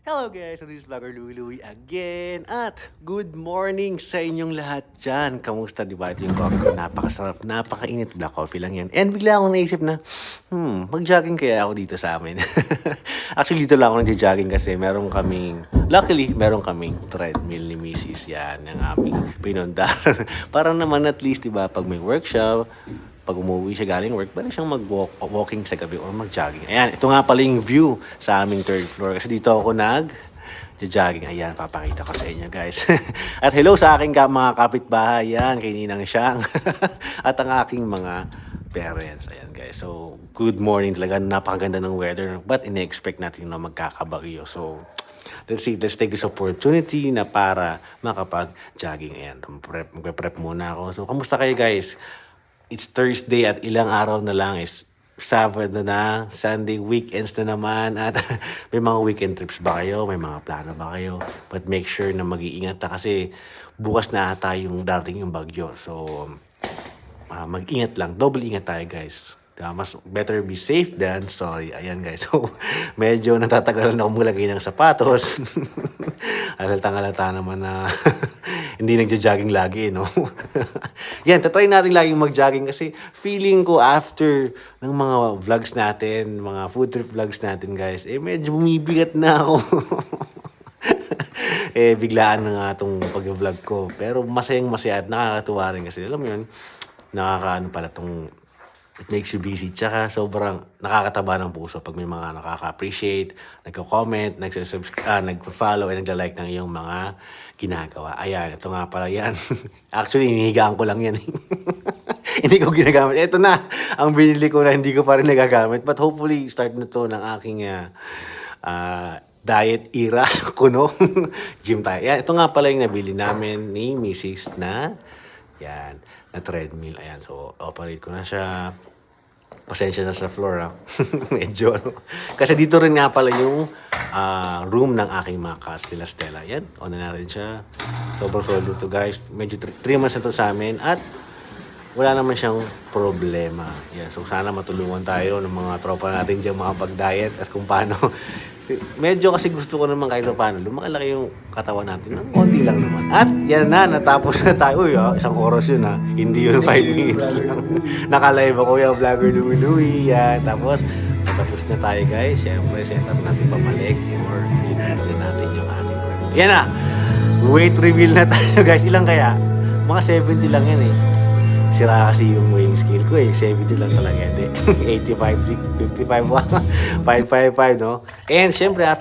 Hello guys, so this is Vlogger Louie Louie again. At good morning sa inyong lahat dyan. Kamusta, diba? Ito yung coffee ko. Napakasarap, napakainit. Black coffee lang yan. And bigla akong naisip na, mag-jogging kaya ako dito sa amin. Actually, dito lang ako nag-jogging kasi luckily, meron kaming treadmill ni Mrs. Yan, yung aming pinundar. Para naman at least, diba, pag may workshop, pag umuwi siya galing work, pwede siyang mag-walking sa gabi or mag-jogging. Ayan, ito nga pala yung view sa aming third floor. Kasi dito ako jogging. Ayan, papakita ko sa inyo guys. At hello sa aking mga kapitbahay. Ayan, kay Ninang Siyang. At ang aking mga parents. Ayan guys. So, good morning talaga. Napakaganda ng weather. But ine-expect natin na magkakabagyo. So, let's take this opportunity na para makapag-jogging. Ayan, magpe-prep muna ako. So, kamusta kayo guys? It's Thursday at ilang araw na lang is Sabado na, Sunday, weekends na naman. At may mga weekend trips ba kayo? May mga plano ba kayo? But make sure na mag-iingat na kasi bukas na ata yung darating yung bagyo. So, mag-ingat lang. Double ingat tayo guys. Mas better be safe than sorry. Ayan guys. So, medyo natatagalan ako maglagay ng sapatos. Halata naman na hindi nagja-jogging lagi, no? Yan, tatry natin laging mag-jogging kasi feeling ko after ng mga vlogs natin, mga food trip vlogs natin, guys, medyo bumibigat na ako. Biglaan na nga itong pag-vlog ko. Pero masayang-masaya at nakakatuwa rin kasi, alam mo yun, nakakaano pala itong it makes you busy. Tsaka sobrang nakakataba ng puso pag may mga nakaka-appreciate, nagko-comment, nagpo-follow, and nagla-like ng iyong mga ginagawa. Ayan, ito nga pala yan. Actually, inihigaan ko lang yan. Hindi ko ginagamit. Ito na, ang binili ko na hindi ko pa rin nagagamit. But hopefully, start na to ng aking diet era, kuno. Gym tayo. Yan, ito nga pala yung nabili namin ni Mrs. na yan, na treadmill. Ayan, so operate ko na siya. Pasensya na sa floor, ha. Medyo, ano. Kasi dito rin nga pala yung room ng aking mga cats, sila Stella. Yan, on na natin siya. Sobrang solid ito, guys. Medyo 3 months na to sa amin. At wala naman siyang problema. Yan, so sana matulungan tayo ng mga tropa natin dyan, mga pag-diet at kung paano. Medyo kasi gusto ko naman kahit paano lumalaki yung katawan natin ng konti lang naman. At yan na, natapos na tayo. Uy, isang oras yun, ha. Hindi yun 5 minutes lang. Nakalive ako yung Vlogger Louie Louie. Yan. Tapos na tayo guys. Siyempre, set up natin pabalik or i-treat na natin yung ating program. Yan na. Weight reveal na tayo guys. Ilang kaya? Mga 70 lang yan eh. Sira kasi yung weighing scale ko eh. 70 lang talaga. 85, 55, 555, no? And syempre,